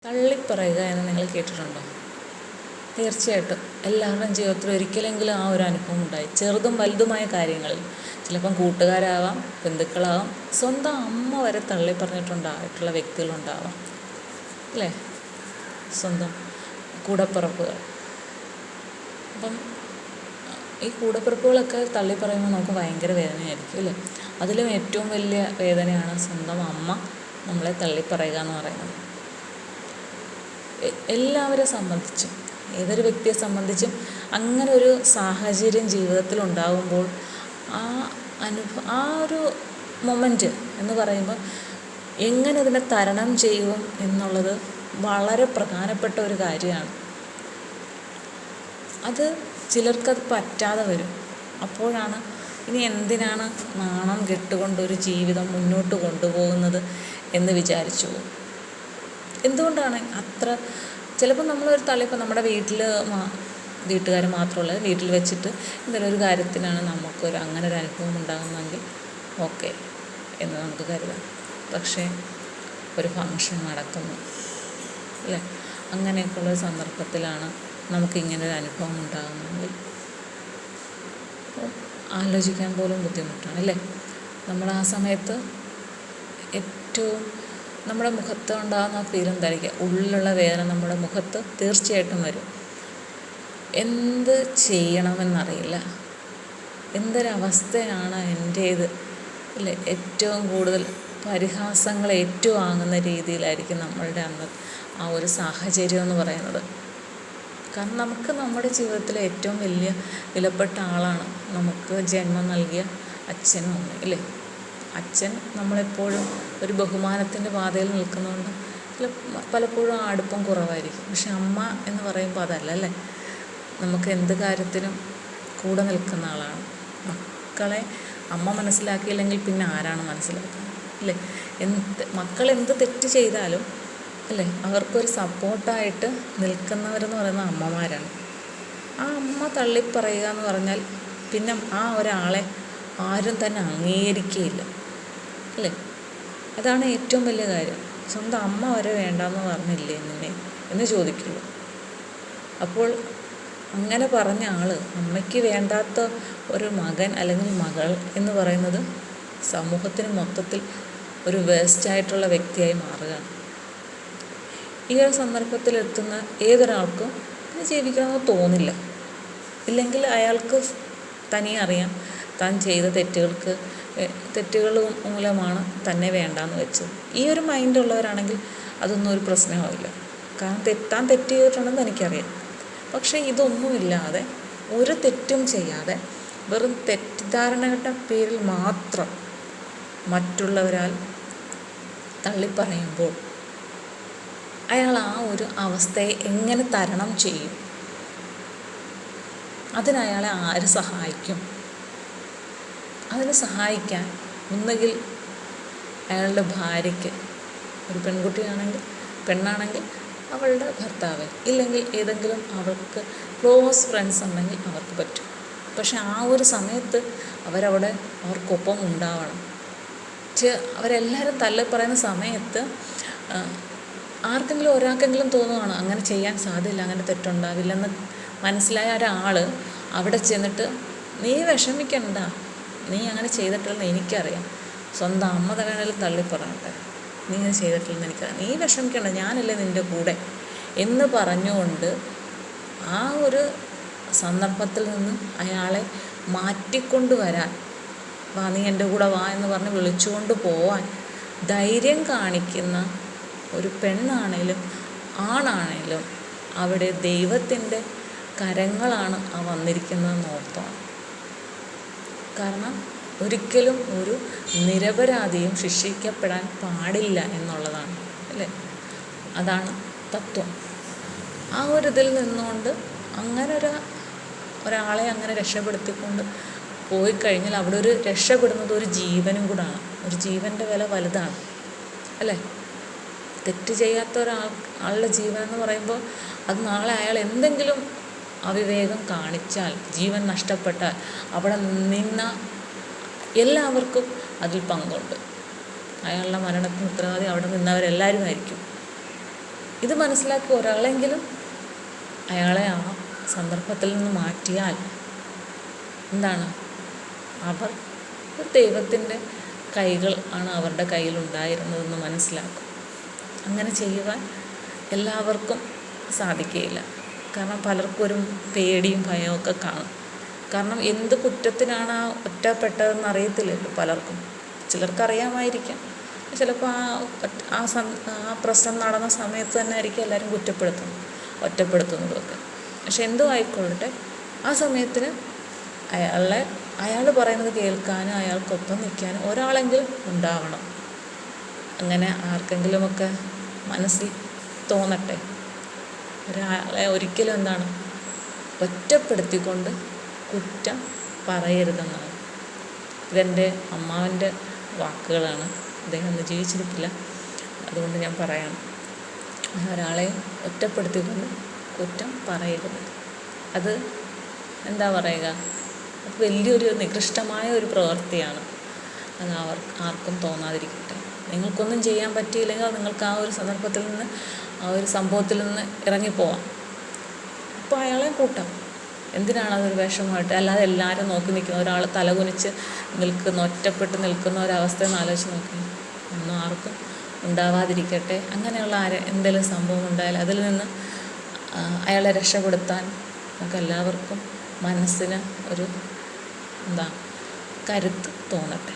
തള്ളിപ്പറയുക എന്ന് നിങ്ങൾ കേട്ടിട്ടുണ്ടോ? തീർച്ചയായിട്ടും എല്ലാവരുടെയും ജീവിതത്തിൽ ഒരിക്കലെങ്കിലും ആ ഒരു അനുഭവം ഉണ്ടായി. ചെറുതും വലുതുമായ കാര്യങ്ങളിൽ, ചിലപ്പം കൂട്ടുകാരാവാം, ബന്ധുക്കളാവാം, സ്വന്തം അമ്മ വരെ തള്ളിപ്പറഞ്ഞിട്ടുണ്ടായിട്ടുള്ള വ്യക്തികളുണ്ടാവാം, അല്ലേ? സ്വന്തം കൂടപ്പിറപ്പുകൾ. അപ്പം ഈ കൂടപ്പിറപ്പുകളൊക്കെ തള്ളിപ്പറയുമ്പോൾ നമുക്ക് ഭയങ്കര വേദനയായിരിക്കും, അല്ലേ? അതിലും ഏറ്റവും വലിയ വേദനയാണ് സ്വന്തം അമ്മ നമ്മളെ തള്ളിപ്പറയുക എന്ന് പറയുന്നത്. എല്ലാവരെ സംബന്ധിച്ചും, ഏതൊരു വ്യക്തിയെ സംബന്ധിച്ചും അങ്ങനെ ഒരു സാഹചര്യം ജീവിതത്തിൽ ഉണ്ടാകുമ്പോൾ ആ ഒരു മൊമെൻറ്റ് എന്ന് പറയുമ്പോൾ എങ്ങനെ അതിനെ തരണം ചെയ്യും എന്നുള്ളത് വളരെ പ്രധാനപ്പെട്ട ഒരു കാര്യമാണ്. അത് ചിലർക്കത് പറ്റാതെ വരും. അപ്പോഴാണ് ഇനി എന്തിനാണ് നാണം കെട്ടുകൊണ്ടൊരു ജീവിതം മുന്നോട്ട് കൊണ്ടുപോകുന്നത് എന്ന് വിചാരിച്ചു പോകും. എന്തുകൊണ്ടാണ് അത്ര? ചിലപ്പോൾ നമ്മളൊരു തള്ളിപ്പോൾ നമ്മുടെ വീട്ടുകാർ മാത്രമുള്ള വീട്ടിൽ വെച്ചിട്ട് എന്തെങ്കിലും ഒരു കാര്യത്തിനാണ് നമുക്കൊരു അങ്ങനെ ഒരു അനുഭവം ഉണ്ടാകുന്നതെങ്കിൽ ഓക്കെ എന്ന് നമുക്ക് കരുതാം. പക്ഷേ ഒരു ഫങ്ഷൻ നടക്കുന്നു, അല്ലേ? അങ്ങനെയൊക്കെയുള്ളൊരു സന്ദർഭത്തിലാണ് നമുക്കിങ്ങനൊരു അനുഭവം ഉണ്ടാകുന്നതെങ്കിൽ ആലോചിക്കാൻ പോലും ബുദ്ധിമുട്ടാണ്, അല്ലേ? നമ്മൾ ആ സമയത്ത് ഏറ്റവും നമ്മുടെ മുഖത്ത് ഉണ്ടാകുന്ന ഫീൽ എന്തായിരിക്കും? ഉള്ളിലുള്ള വേദന നമ്മുടെ മുഖത്ത് തീർച്ചയായിട്ടും വരും. എന്ത് ചെയ്യണമെന്നറിയില്ല, എന്തൊരവസ്ഥയാണ് എൻ്റേത്, അല്ലേ? ഏറ്റവും കൂടുതൽ പരിഹാസങ്ങൾ ഏറ്റുവാങ്ങുന്ന രീതിയിലായിരിക്കും നമ്മളുടെ അന്ന് ആ ഒരു സാഹചര്യം എന്ന് പറയുന്നത്. കാരണം നമുക്ക് നമ്മുടെ ജീവിതത്തിലെ ഏറ്റവും വലിയ വിലപ്പെട്ട ആളാണ് നമുക്ക് ജന്മം നൽകിയ അച്ഛനും അമ്മയും, അല്ലേ? അച്ഛൻ നമ്മളെപ്പോഴും ഒരു ബഹുമാനത്തിൻ്റെ പാതയിൽ നിൽക്കുന്നതുകൊണ്ട് പലപ്പോഴും അടുപ്പം കുറവായിരിക്കും. പക്ഷെ അമ്മ എന്ന് പറയുമ്പോൾ അതല്ല, അല്ലേ? നമുക്ക് എന്ത് കാര്യത്തിനും കൂടെ നിൽക്കുന്ന ആളാണ്. മക്കളെ അമ്മ മനസ്സിലാക്കിയില്ലെങ്കിൽ പിന്നെ ആരാണ് മനസ്സിലാക്കുക, അല്ലേ? മക്കൾ എന്ത് തെറ്റ് ചെയ്താലും, അല്ലേ, അവർക്കൊരു സപ്പോർട്ടായിട്ട് നിൽക്കുന്നവരെന്ന് പറയുന്ന അമ്മമാരാണ്. ആ അമ്മ തള്ളിപ്പറയുക എന്ന് പറഞ്ഞാൽ പിന്നെ ആ ഒരാളെ ആരും തന്നെ അംഗീകരിക്കുകയില്ല, അല്ലേ? അതാണ് ഏറ്റവും വലിയ കാര്യം. സ്വന്തം അമ്മ വരെ വേണ്ടാന്ന് പറഞ്ഞില്ലേ നിന്നെ എന്ന് ചോദിക്കുള്ളൂ. അപ്പോൾ അങ്ങനെ പറഞ്ഞ ആൾ, അമ്മയ്ക്ക് വേണ്ടാത്ത ഒരു മകൻ അല്ലെങ്കിൽ മകൾ എന്ന് പറയുന്നത് സമൂഹത്തിന് മൊത്തത്തിൽ ഒരു വേസ്റ്റായിട്ടുള്ള വ്യക്തിയായി മാറുകയാണ്. ഈ ഒരു സന്ദർഭത്തിലെത്തുന്ന ഏതൊരാൾക്കും ഇനി ജീവിക്കണമെന്ന് തോന്നില്ല. ഇല്ലെങ്കിൽ അയാൾക്ക് തനിയെ അറിയാം താൻ ചെയ്ത തെറ്റുകൾ മൂലമാണ് തന്നെ വേണ്ടാന്ന് വെച്ചത്. ഈ ഒരു മൈൻഡുള്ളവരാണെങ്കിൽ അതൊന്നും ഒരു പ്രശ്നമാവില്ല. കാരണം താൻ തെറ്റ് ചെയ്തിട്ടുണ്ടെന്ന് എനിക്കറിയാം. പക്ഷേ ഇതൊന്നുമില്ലാതെ, ഒരു തെറ്റും ചെയ്യാതെ, വെറും തെറ്റിദ്ധാരണയുടെ പേരിൽ മാത്രം മറ്റുള്ളവരാൽ തള്ളിപ്പറയുമ്പോൾ അയാൾ ആ ഒരു അവസ്ഥയെ എങ്ങനെ തരണം ചെയ്യും? അതിനയാളെ ആര് സഹായിക്കും? അതിന് സഹായിക്കാൻ ഒന്നുകിൽ അയാളുടെ ഭാര്യയ്ക്ക്, ഒരു പെണ്ണാണെങ്കിൽ അവളുടെ ഭർത്താവ്, ഇല്ലെങ്കിൽ ഏതെങ്കിലും അവൾക്ക് ക്ലോസ് ഫ്രണ്ട്സ് ഉണ്ടെങ്കിൽ അവർക്ക് പറ്റും. പക്ഷെ ആ ഒരു സമയത്ത് അവർക്കൊപ്പം ഉണ്ടാവണം. അവരെല്ലാവരും തള്ളിപ്പറയുന്ന സമയത്ത് ആർക്കെങ്കിലും ഒരാൾക്കെങ്കിലും തോന്നുവാണ് അങ്ങനെ ചെയ്യാൻ സാധ്യമില്ല, അങ്ങനെ തെറ്റുണ്ടാവില്ലെന്ന് മനസ്സിലായ ഒരാൾ അവിടെ ചെന്നിട്ട് നീ വിഷമിക്കണ്ട, നീ അങ്ങനെ ചെയ്തിട്ടില്ലെന്ന് എനിക്കറിയാം, സ്വന്തം അമ്മ തന്നെയാണെങ്കിലും തള്ളിപ്പറയട്ടെ, നീ അങ്ങനെ ചെയ്തിട്ടില്ലെന്ന് എനിക്കറിയാം, നീ വിഷമിക്കണ്ട, ഞാനല്ലേ നിൻ്റെ കൂടെ എന്ന് പറഞ്ഞുകൊണ്ട് ആ ഒരു സന്ദർഭത്തിൽ നിന്ന് അയാളെ മാറ്റിക്കൊണ്ട് വരാൻ, വാ നീ എൻ്റെ കൂടെ വാ എന്ന് പറഞ്ഞ് വിളിച്ചുകൊണ്ട് പോവാൻ ധൈര്യം കാണിക്കുന്ന ഒരു പെണ്ണാണേലും ആണാണേലും അവിടെ ദൈവത്തിൻ്റെ കരങ്ങളാണ് ആ വന്നിരിക്കുന്നതെന്ന് ഓർത്തോണം. കാരണം ഒരിക്കലും ഒരു നിരപരാധിയും ശിക്ഷിക്കപ്പെടാൻ പാടില്ല എന്നുള്ളതാണ്, അല്ലേ? അതാണ് തത്വം. ആ ഒരു ഇതിൽ നിന്നുകൊണ്ട് അങ്ങനെ ഒരാളെ അങ്ങനെ രക്ഷപ്പെടുത്തിക്കൊണ്ട് പോയി കഴിഞ്ഞാൽ അവിടെ ഒരു രക്ഷപ്പെടുന്നത് ഒരു ജീവനും കൂടാണ്. ഒരു ജീവൻ്റെ വില വലുതാണ്, അല്ലേ? തെറ്റ് ചെയ്യാത്ത ആളുടെ ജീവൻ എന്ന് പറയുമ്പോൾ അത് നാളെ അയാൾ എന്തെങ്കിലും അവിവേകം കാണിച്ചാൽ, ജീവൻ നഷ്ടപ്പെട്ടാൽ അവിടെ നിന്ന എല്ലാവർക്കും അതിൽ പങ്കുണ്ട്. അയാളുടെ മരണത്തിന് ഉത്തരവാദി അവിടെ നിന്നവരെല്ലാവരും ആയിരിക്കും. ഇത് മനസ്സിലാക്കി ഒരാളെങ്കിലും അയാളെ ആ സന്ദർഭത്തിൽ നിന്ന് മാറ്റിയാൽ എന്താണ്, അവർ ദൈവത്തിൻ്റെ കൈകൾ ആണ് അവരുടെ കയ്യിലുണ്ടായിരുന്നതെന്ന് മനസ്സിലാക്കും. അങ്ങനെ ചെയ്യുവാൻ എല്ലാവർക്കും സാധിക്കുകയില്ല. കാരണം പലർക്കും ഒരു പേടിയും ഭയമൊക്കെ കാണും. കാരണം എന്ത് കുറ്റത്തിനാണ് ആ ഒറ്റപ്പെട്ടതെന്ന് അറിയത്തില്ലല്ലോ പലർക്കും. ചിലർക്കറിയാമായിരിക്കാം, ചിലപ്പോൾ ആ പ്രശ്നം നടന്ന സമയത്ത് തന്നെ ആയിരിക്കും എല്ലാവരും ഒറ്റപ്പെടുത്തുന്നതൊക്കെ. പക്ഷെ എന്തോ ആയിക്കൊള്ളട്ടെ, ആ സമയത്തിന് അയാൾ പറയുന്നത് കേൾക്കാനും അയാൾക്കൊപ്പം നിൽക്കാനും ഒരാളെങ്കിലും ഉണ്ടാവണം. അങ്ങനെ ആർക്കെങ്കിലുമൊക്കെ മനസ്സിൽ തോന്നട്ടെ. ഒരാളെ ഒരിക്കലും എന്താണ് ഒറ്റപ്പെടുത്തിക്കൊണ്ട് കുറ്റം പറയരുതെന്നാണ്. ഇതെൻ്റെ അമ്മാവൻ്റെ വാക്കുകളാണ്. അദ്ദേഹം ഒന്നും ജീവിച്ചിരിപ്പില്ല, അതുകൊണ്ട് ഞാൻ പറയണം. ഒരാളെ ഒറ്റപ്പെടുത്തിക്കൊണ്ട് കുറ്റം പറയരുത്. അത് എന്താ പറയുക, അത് വലിയൊരു നികൃഷ്ടമായ ഒരു പ്രവൃത്തിയാണ്. അത് ആർക്കും തോന്നാതിരിക്കട്ടെ. നിങ്ങൾക്കൊന്നും ചെയ്യാൻ പറ്റിയില്ലെങ്കിൽ നിങ്ങൾക്ക് ആ ഒരു സന്ദർഭത്തിൽ നിന്ന്, ആ ഒരു സംഭവത്തിൽ നിന്ന് ഇറങ്ങിപ്പോവാം. അപ്പോൾ അയാളെ കൂട്ടാം. എന്തിനാണ് അതൊരു വിഷമമായിട്ട്? അല്ലാതെ എല്ലാവരും നോക്കി നിൽക്കുന്ന ഒരാൾ തലകുനിച്ച് ഒറ്റപ്പെട്ട് നിൽക്കുന്ന ഒരവസ്ഥയെന്ന് ആലോചിച്ച് നോക്കി. ഒന്നും ആർക്കും ഉണ്ടാവാതിരിക്കട്ടെ. അങ്ങനെയുള്ള എന്തെങ്കിലും സംഭവം ഉണ്ടായാൽ അതിൽ നിന്ന് അയാളെ രക്ഷപ്പെടുത്താൻ നമുക്ക് എല്ലാവർക്കും മനസ്സിന് ഒരു കരുത്ത് തോന്നട്ടെ.